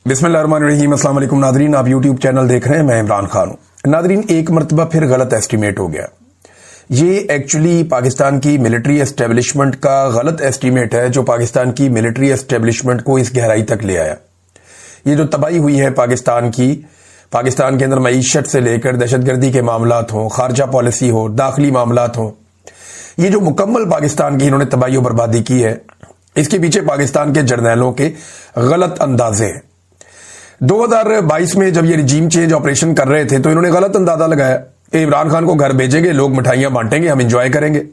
बिस्मिल्लाहिर्रहमानिर्रहीम। अस्सलाम वालेकुम नादरीन, आप यूट्यूब चैनल देख रहे हैं, मैं इमरान खान हूं। नादरीन, एक मरतबा फिर गलत एस्टीमेट हो गया। ये एक्चुअली पाकिस्तान की मिलिट्री एस्टेब्लिशमेंट का गलत एस्टीमेट है जो पाकिस्तान की मिलिट्री एस्टेब्लिशमेंट को इस गहराई तक ले आया। ये जो तबाही हुई है पाकिस्तान की, पाकिस्तान के अंदर मईशत से लेकर दहशतगर्दी के मामलात हों, खारजा पॉलिसी हो, दाखिली मामलात हों, ये जो मुकम्मल पाकिस्तान की इन्होंने तबाही और बर्बादी की है, इसके पीछे पाकिस्तान के जर्नैलों के गलत अंदाजे हैं। 2022 में जब ये रिजीम चेंज ऑपरेशन कर रहे थे तो इन्होंने गलत अंदाजा लगाया कि इमरान खान को घर भेजेंगे, लोग मिठाइयां बांटेंगे, हम इंजॉय करेंगे।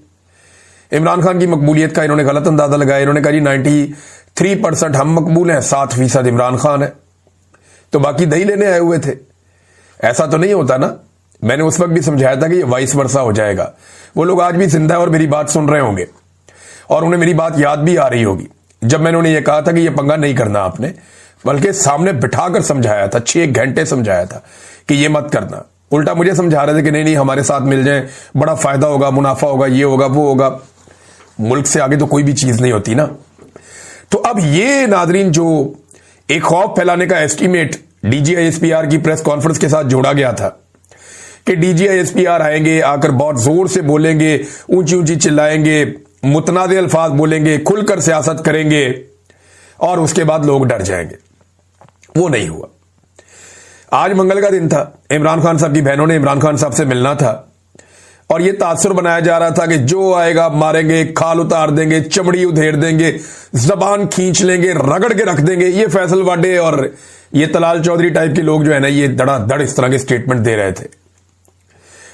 इमरान खान की मकबूलियत का इन्होंने गलत अंदाजा लगाया। इन्होंने कहा जी 93% हम मकबूल हैं, 7% इमरान खान है, तो बाकी दही लेने आए हुए थे। ऐसा तो नहीं होता ना। मैंने उस वक्त भी समझाया था कि ये वाइस वर्सा हो जाएगा। वो लोग आज भी जिंदा है और मेरी बात सुन रहे होंगे और उन्हें मेरी बात याद भी आ रही होगी जब मैंने उन्हें यह कहा था कि यह पंगा नहीं करना आपने, बल्कि सामने बिठाकर समझाया था, 6 घंटे समझाया था कि ये मत करना। उल्टा मुझे समझा रहे थे कि नहीं हमारे साथ मिल जाए, बड़ा फायदा होगा, मुनाफा होगा, ये होगा, वो होगा। मुल्क से आगे तो कोई भी चीज नहीं होती ना। तो अब ये नादरीन जो एक खौफ फैलाने का एस्टीमेट DGISPR की प्रेस कॉन्फ्रेंस के साथ जोड़ा गया था कि DGISPR आएंगे, आकर बहुत जोर से बोलेंगे, ऊंची ऊंची चिल्लाएंगे, मुतनादे अल्फाज बोलेंगे, खुलकर सियासत करेंगे और उसके बाद लोग डर जाएंगे, वो नहीं हुआ। आज मंगल का दिन था, इमरान खान साहब की बहनों ने इमरान खान साहब से मिलना था और यह तासुर बनाया जा रहा था कि जो आएगा मारेंगे, खाल उतार देंगे, चमड़ी उधेड़ देंगे, जबान खींच लेंगे, रगड़ के रख देंगे। ये फैसल वाडे और ये तलाल चौधरी टाइप के लोग जो है ना, ये धड़ाधड़ इस तरह के स्टेटमेंट दे रहे थे।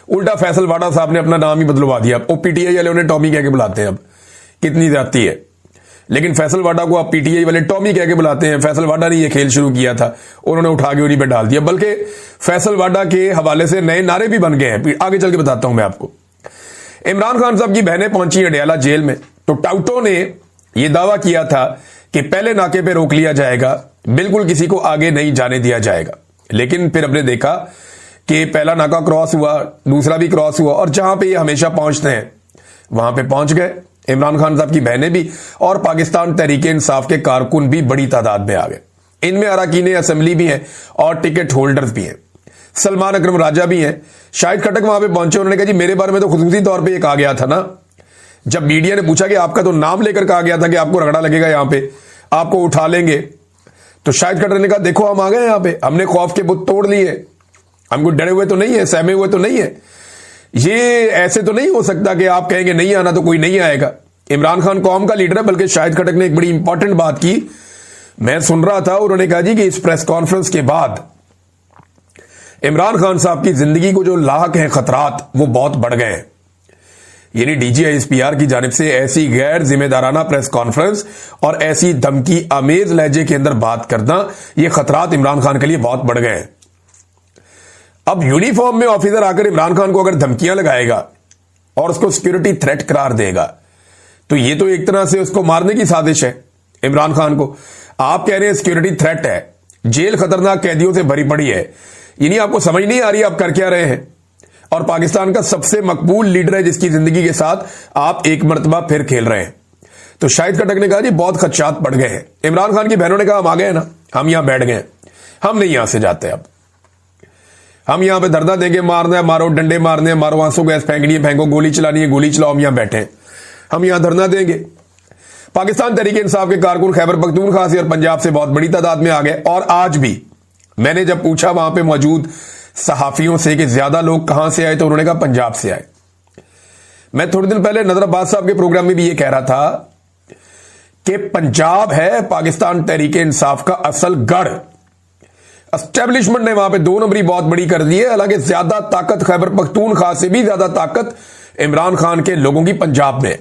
उल्टा फैसल वाडा साहब ने अपना नाम ही बदलवा दिया। PTI वाले उन्हें टॉमी कह के बुलाते हैं। अब कितनी ज्यादती है, लेकिन फैसल वाडा को आप PTI वाले टॉमी कह के बुलाते हैं। फैसल वाडा ने यह खेल शुरू किया था, उन्होंने उठा के उन्हीं पे डाल दिया। बल्कि फैसल वाडा के हवाले से नए नारे भी बन गए हैं, आगे चल के बताता हूं मैं आपको। इमरान खान साहब की बहनें पहुंची अडयाला जेल में, तो टाउटों ने यह दावा किया था कि पहले नाके पे रोक लिया जाएगा, बिल्कुल किसी को आगे नहीं जाने दिया जाएगा। लेकिन फिर हमने देखा कि पहला नाका क्रॉस हुआ, दूसरा भी क्रॉस हुआ और जहां पे ये हमेशा पहुंचते हैं वहां पे पहुंच गए। इमरान खान साहब की बहनें भी और पाकिस्तान तहरीक इंसाफ के कारकुन भी बड़ी तादाद में आ गए। इनमें अरकान असेंबली भी हैं और टिकट होल्डर्स भी हैं। सलमान अकरम राजा भी हैं। शाहिद खटक वहां पे पहुंचे, उन्होंने कहा जी मेरे बारे में तो खुसूसी तौर पे ये कहा गया था ना, जब मीडिया ने पूछा कि आपका तो नाम लेकर कहा गया था कि आपको रगड़ा लगेगा, यहां पे आपको उठा लेंगे, तो शाहिद खटक ने कहा देखो हम आ गए, यहां पे हमने खौफ के बुत तोड़ लिए, हम कोई डरे हुए तो नहीं है, सहमे हुए तो नहीं है। ये ऐसे तो नहीं हो सकता कि आप कहेंगे नहीं आना तो कोई नहीं आएगा। इमरान खान कौम का लीडर है। बल्कि शाहिद खटक ने एक बड़ी इंपॉर्टेंट बात की, मैं सुन रहा था, उन्होंने कहा जी कि इस प्रेस कॉन्फ्रेंस के बाद इमरान खान साहब की जिंदगी को जो लाक हैं खतरात, वो बहुत बढ़ गए हैं। यानी DGISPR की जानिब से ऐसी गैर जिम्मेदाराना प्रेस कॉन्फ्रेंस और ऐसी धमकी आमेज लहजे के अंदर बात करना, ये खतरात इमरान खान के लिए बहुत बढ़ गए हैं। अब यूनिफॉर्म में ऑफिसर आकर इमरान खान को अगर धमकियां लगाएगा और उसको सिक्योरिटी थ्रेट करार देगा, तो ये तो एक तरह से उसको मारने की साजिश है इमरान खान को। आप कह रहे हैं सिक्योरिटी थ्रेट है, जेल खतरनाक कैदियों से भरी पड़ी है, यानी आपको समझ नहीं आ रही आप कर क्या रहे हैं। और पाकिस्तान का सबसे मकबूल लीडर है जिसकी जिंदगी के साथ आप एक मरतबा फिर खेल रहे हैं। तो शाहिद खटक ने कहा जी बहुत खदशात बढ़ गए हैं। इमरान खान की बहनों ने कहा हम आ गए ना, हम यहां बैठ गए, हम नहीं यहां से जाते, अब हम यहां पे धरना देंगे, मारना है मारो, डंडे मारने हैं मारो, आंसू गैस फेंकनी है फेंको, गोली चलानी है गोली चलाओ, हम यहां बैठे हैं, हम यहां धरना देंगे। पाकिस्तान तहरीक इंसाफ के कारकुन खैबर पख्तूनख्वा से और पंजाब से बहुत बड़ी तादाद में आ गए। और आज भी मैंने जब पूछा वहां पे मौजूद सहाफियों से कि ज्यादा लोग कहां से आए, तो उन्होंने कहा पंजाब से आए। मैं थोड़े दिन पहले नजर अब्बास साहब के प्रोग्राम में भी ये कह रहा था कि पंजाब है पाकिस्तान तहरीक इंसाफ का असल गढ़। एस्टेब्लिशमेंट ने वहां पे 2 नंबरी बहुत बड़ी कर दी है। हालांकि ज्यादा ताकत खैबर पख्तूनख्वा से भी ज्यादा ताकत इमरान खान के लोगों की पंजाब में,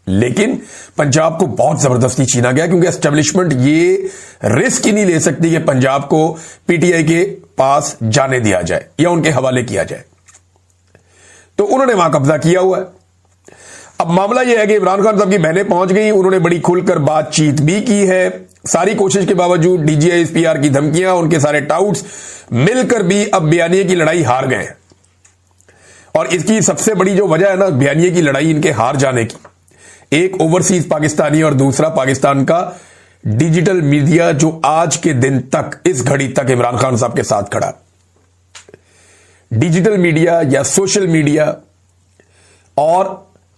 लेकिन पंजाब को बहुत जबरदस्ती छीना गया क्योंकि एस्टेब्लिशमेंट ये रिस्क ही नहीं ले सकती कि पंजाब को PTI के पास जाने दिया जाए या उनके हवाले किया जाए, तो उन्होंने वहां कब्जा किया हुआ है। अब मामला यह है कि इमरान खान साहब की बहनें पहुंच गई, उन्होंने बड़ी खुलकर बातचीत भी की है। सारी कोशिश के बावजूद DGISPR की धमकियां, उनके सारे टाउट्स मिलकर भी अब बयानिए की लड़ाई हार गए हैं। और इसकी सबसे बड़ी जो वजह है ना बयानिए की लड़ाई, इनके हार जाने की, एक ओवरसीज पाकिस्तानी और दूसरा पाकिस्तान का डिजिटल मीडिया जो आज के दिन तक, इस घड़ी तक इमरान खान साहब के साथ खड़ा, डिजिटल मीडिया या सोशल मीडिया और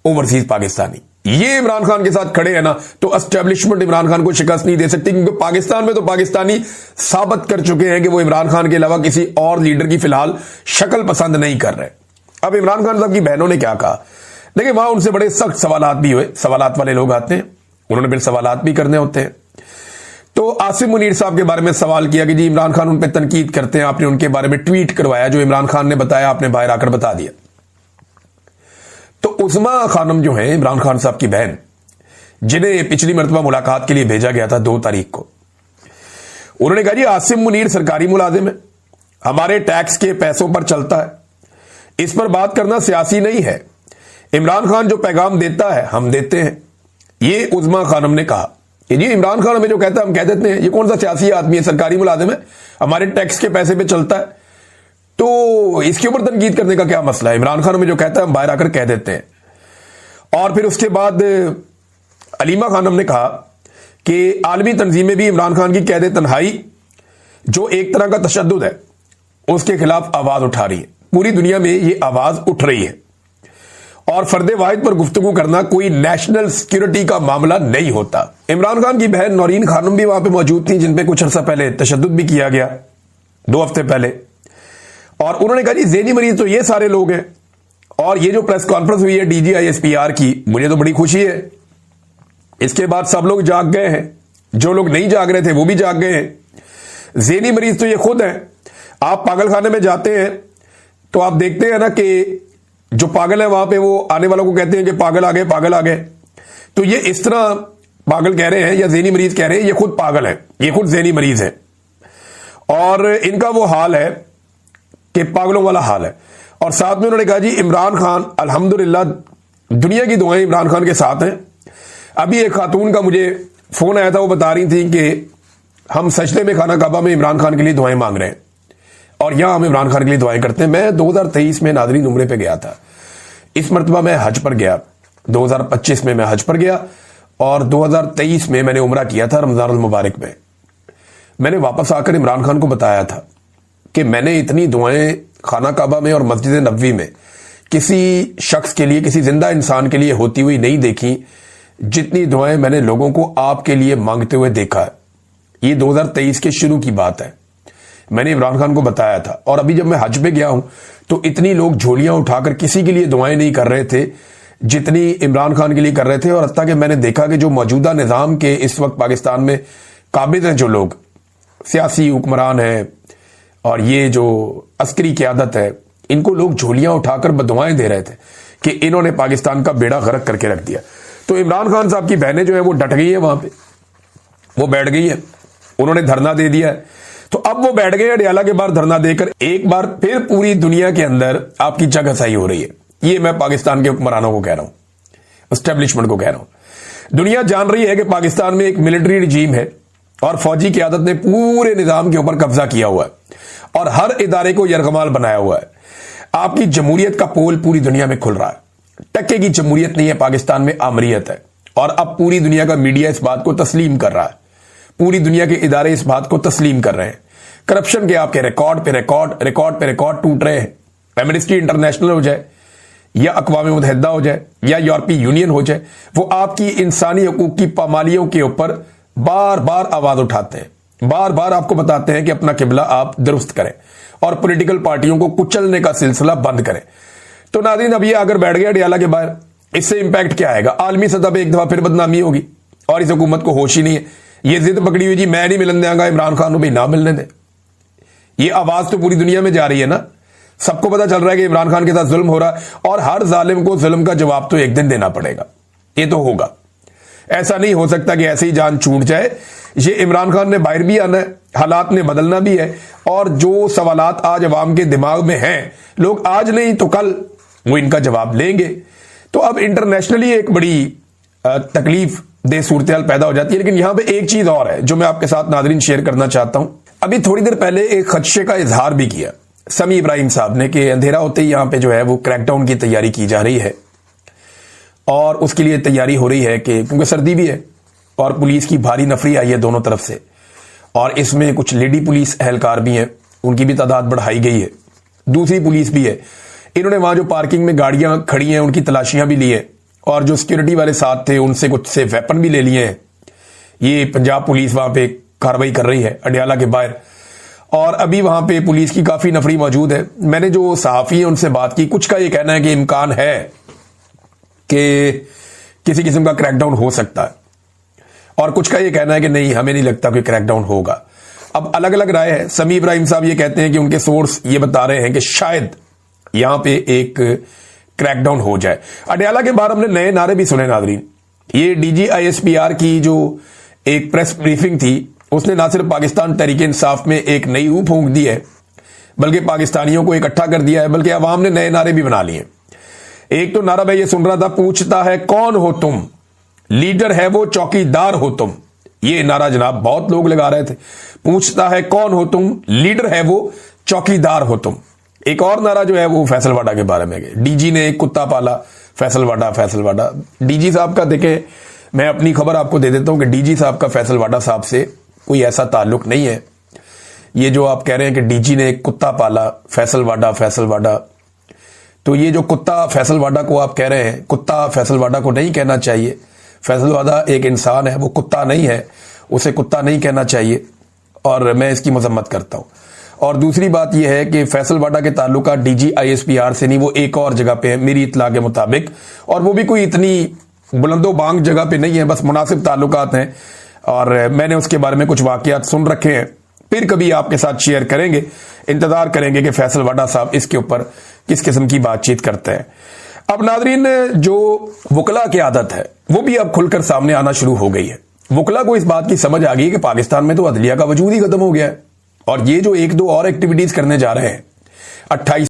ओवरसीज पाकिस्तानी, ये इमरान खान के साथ खड़े हैं ना, तो एस्टेब्लिशमेंट इमरान खान को शिकस्त नहीं दे सकती, क्योंकि पाकिस्तान में तो पाकिस्तानी साबित कर चुके हैं कि वो इमरान खान के अलावा किसी और लीडर की फिलहाल शक्ल पसंद नहीं कर रहे। अब इमरान खान साहब की बहनों ने क्या कहा, देखिए वहां उनसे बड़े सख्त सवालात भी हुए, सवालात वाले लोग आते हैं, उन्होंने फिर सवालात भी करने होते हैं। तो आसिम मुनीर साहब के बारे में सवाल किया कि जी इमरान खान उन पर तनकीद करते हैं, आपने उनके बारे में ट्वीट करवाया, जो इमरान खान ने बताया आपने बाहर आकर बता दिया। तो उस्मा खानम जो है इमरान खान साहब की बहन, जिन्हें पिछली मर्तबा मुलाकात के लिए भेजा गया था 2 तारीख को, उन्होंने कहा जी आसिम मुनीर सरकारी मुलाजिम है, हमारे टैक्स के पैसों पर चलता है, इस पर बात करना सियासी नहीं है, इमरान खान जो पैगाम देता है हम देते हैं। ये उस्मा खानम ने कहा कि जी इमरान खान हमें जो कहता है हम कह देते हैं, ये कौन सा सियासी आदमी है, सरकारी मुलाजिम है, हमारे टैक्स के पैसे पे चलता है, तो इसके ऊपर तनकीद करने का क्या मसला है, इमरान खान हमें जो कहता है हम बाहर आकर कह देते हैं। और फिर उसके बाद अलीमा खानम ने कहा कि आलमी तंजीमें भी इमरान खान की कैद तन्हाई, जो एक तरह का तशद्दुद है, उसके खिलाफ आवाज उठा रही है, पूरी दुनिया में ये आवाज उठ रही है, और फर्दे वाहिद पर गुफ्तगू करना कोई नेशनल सिक्योरिटी का मामला नहीं होता। इमरान खान की बहन नौरीन खानम भी वहां पे मौजूद थी, जिन पे कुछ अर्सा पहले तशद्दुद भी किया गया 2 हफ्ते पहले, और उन्होंने कहा जी ज़हनी मरीज तो ये सारे लोग हैं। और ये जो प्रेस कॉन्फ्रेंस हुई है DGISPR की, मुझे तो बड़ी खुशी है, इसके बाद सब लोग जाग गए हैं, जो लोग नहीं जाग रहे थे वो भी जाग गए हैं। ज़हनी मरीज तो ये खुद हैं, आप पागल खाने में जाते हैं तो आप देखते हैं ना कि जो पागल है वहां पे वो आने वालों को कहते हैं कि पागल आ गए, पागल आ गए, तो ये इस तरह पागल कह रहे हैं या ज़हनी मरीज कह रहे हैं, ये खुद पागल है, ये खुद ज़हनी मरीज है, और इनका वो हाल है कि पागलों वाला हाल है। और साथ में उन्होंने कहा जी इमरान खान अल्हम्दुलिल्लाह, दुनिया की दुआएं इमरान खान के साथ हैं। अभी एक खातून का मुझे फोन आया था, वो बता रही थी कि हम सजदे में खाना काबा में इमरान खान के लिए दुआएं मांग रहे हैं, और यहां हम इमरान खान के लिए दुआएं करते हैं। मैं 2023 में नादरीन उम्रे पे गया था, इस मरतबा मैं हज पर गया, 2025 में मैं हज पर गया, और 2023 में मैंने उम्रा किया था रमजान मुबारक में। मैंने वापस आकर इमरान खान को बताया था कि मैंने इतनी दुआएं खाना काबा में और मस्जिद नबवी में किसी शख्स के लिए, किसी जिंदा इंसान के लिए होती हुई नहीं देखी, जितनी दुआएं मैंने लोगों को आपके लिए मांगते हुए देखा है। ये 2023 के शुरू की बात है, मैंने इमरान खान को बताया था। और अभी जब मैं हज पे गया हूं तो इतनी लोग झोलियां उठाकर किसी के लिए दुआएं नहीं कर रहे थे जितनी इमरान खान के लिए कर रहे थे। और हत्ता कि मैंने देखा कि जो मौजूदा निजाम के इस वक्त पाकिस्तान में काबिज हैं, जो लोग सियासी हुक्मरान हैं और ये जो अस्करी क़यादत है, इनको लोग झोलियां उठाकर बदुआएं दे रहे थे कि इन्होंने पाकिस्तान का बेड़ा गर्क करके रख दिया। तो इमरान खान साहब की बहनें जो है वो डट गई है, वहां पे वो बैठ गई है, उन्होंने धरना दे दिया है। तो अब वो बैठ गए अडयाला के बाहर धरना देकर, एक बार फिर पूरी दुनिया के अंदर आपकी जगहसाई हो रही है। ये मैं पाकिस्तान के हुक्मरानों को कह रहा हूं, एस्टेब्लिशमेंट को कह रहा हूं। दुनिया जान रही है कि पाकिस्तान में एक मिलिट्री रिजीम है और फौजी क़यादत ने पूरे निजाम के ऊपर कब्जा किया हुआ है और हर इदारे को यरगमाल बनाया हुआ है। आपकी जमहूरियत का पोल पूरी दुनिया में खुल रहा है। टक्के की जमहूरियत नहीं है पाकिस्तान में, आमरीयत है। और अब पूरी दुनिया का मीडिया इस बात को तस्लीम कर रहा है, पूरी दुनिया के इदारे इस बात को तस्लीम कर रहे हैं। करप्शन के आपके रिकॉर्ड पे रिकॉर्ड, रिकॉर्ड पे रिकॉर्ड टूट रहे हैं। एमनेस्टी इंटरनेशनल हो जाए या अक़वाम मुत्तहिदा हो जाए या यूरोपीय यूनियन हो जाए, वो आपकी इंसानी हकूक की पामालियों के ऊपर बार बार आवाज उठाते हैं, बार बार आपको बताते हैं कि अपना किबला आप दुरुस्त करें और पॉलिटिकल पार्टियों को कुचलने का सिलसिला बंद करें। तो नाज़रीन, अब ये अगर बैठ गया अडयाला के बाहर, इससे इंपैक्ट क्या आएगा? आलमी सतह पर एक दफा फिर बदनामी होगी और इस हुकूमत को होश ही नहीं है। ये जिद पकड़ी हुई जी मैं नहीं मिलन देंगा इमरान खान को, भाई ना मिलने दे। ये आवाज तो पूरी दुनिया में जा रही है ना, सबको पता चल रहा है कि इमरान खान के साथ जुल्म हो रहा है और हर जालिम को जुल्म का जवाब तो एक दिन देना पड़ेगा, ये तो होगा। ऐसा नहीं हो सकता कि ऐसे ही जान छूट जाए। ये इमरान खान ने बाहर भी आना है, हालात ने बदलना भी है, और जो सवालात आज अवाम के दिमाग में हैं, लोग आज नहीं तो कल वो इनका जवाब लेंगे। तो अब इंटरनेशनली एक बड़ी तकलीफ दे सूरत हाल पैदा हो जाती है। लेकिन यहां पे एक चीज और है जो मैं आपके साथ नाज़रीन शेयर करना चाहता हूं। अभी थोड़ी देर पहले एक खदशे का इजहार भी किया समी इब्राहिम साहब ने कि अंधेरा होते ही यहां पे जो है वो क्रैकडाउन की तैयारी की जा रही है और उसके लिए तैयारी हो रही है कि क्योंकि सर्दी भी है اور پولیس کی بھاری نفری آئی ہے دونوں طرف سے، اور اس میں کچھ لیڈی پولیس اہلکار بھی ہیں، ان کی بھی تعداد بڑھائی گئی ہے، دوسری پولیس بھی ہے۔ انہوں نے وہاں جو پارکنگ میں گاڑیاں کھڑی ہیں ان کی تلاشیاں بھی لی ہیں، اور جو سیکورٹی والے ساتھ تھے ان سے کچھ سے ویپن بھی لے لیے ہیں۔ یہ پنجاب پولیس وہاں پہ کارروائی کر رہی ہے اڈیالہ کے باہر، اور ابھی وہاں پہ پولیس کی کافی نفری موجود ہے۔ میں نے جو صحافی ہیں ان سے بات کی، کچھ کا یہ کہنا ہے کہ امکان ہے کہ کسی قسم کا کریک ڈاؤن ہو سکتا ہے، اور کچھ کا یہ کہنا ہے کہ نہیں، ہمیں نہیں لگتا کہ کریک ڈاؤن ہوگا۔ اب الگ الگ رائے ہے۔ سمیع ابراہیم صاحب یہ کہتے ہیں کہ ان کے سورس یہ بتا رہے ہیں کہ شاید یہاں پہ ایک کریک ڈاؤن ہو جائے۔ اڈیالہ کے بعد ہم نے نئے نعرے بھی سنے ناظرین۔ یہ D G I S P R کی جو ایک پریس بریفنگ تھی، اس نے نہ صرف پاکستان تحریک انصاف میں ایک نئی روح پھونک دی ہے، بلکہ پاکستانیوں کو اکٹھا کر دیا ہے، بلکہ عوام نے نئے نعرے بھی بنا لیے۔ ایک تو نعرہ میں یہ سن رہا تھا، پوچھتا ہے کون ہو تم، لیڈر ہے وہ چوکیدار ہو تم۔ یہ نعرہ جناب بہت لوگ لگا رہے تھے، پوچھتا ہے کون ہو تم، لیڈر ہے وہ چوکیدار ہو تم۔ ایک اور نعرہ جو ہے وہ فیصل واڈا کے بارے میں، ڈی جی نے ایک کتا پالا، فیصل واڈا فیصل واڈا۔ ڈی جی صاحب کا دیکھیں، میں اپنی خبر آپ کو دے دیتا ہوں کہ ڈی جی صاحب کا فیصل واڈا صاحب سے کوئی ایسا تعلق نہیں ہے۔ یہ جو آپ کہہ رہے ہیں کہ ڈی جی نے ایک کتا پالا، فیصل واڈا فیصل واڈا، تو یہ جو کتا فیصل واڈا کو آپ کہہ رہے ہیں، کتا فیصل واڈا کو نہیں کہنا چاہیے۔ فیصل واڈا ایک انسان ہے، وہ کتا نہیں ہے، اسے کتا نہیں کہنا چاہیے، اور میں اس کی مذمت کرتا ہوں۔ اور دوسری بات یہ ہے کہ فیصل واڈا کے تعلقات D G I S P R سے نہیں، وہ ایک اور جگہ پہ ہے میری اطلاع کے مطابق، اور وہ بھی کوئی اتنی بلند و بانگ جگہ پہ نہیں ہے، بس مناسب تعلقات ہیں، اور میں نے اس کے بارے میں کچھ واقعات سن رکھے ہیں، پھر کبھی آپ کے ساتھ شیئر کریں گے۔ انتظار کریں گے کہ فیصل واڈا صاحب اس کے اوپر کس قسم کی بات چیت کرتے ہیں۔ اب ناظرین، جو وکلا کی عادت ہے وہ بھی اب کھل کر سامنے آنا شروع ہو گئی ہے۔ وکلا کو اس بات کی سمجھ آ گئی کہ پاکستان میں تو عدلیہ کا وجود ہی ختم ہو گیا ہے، اور یہ جو ایک دو اور ایکٹیویٹیز کرنے جا رہے ہیں، 28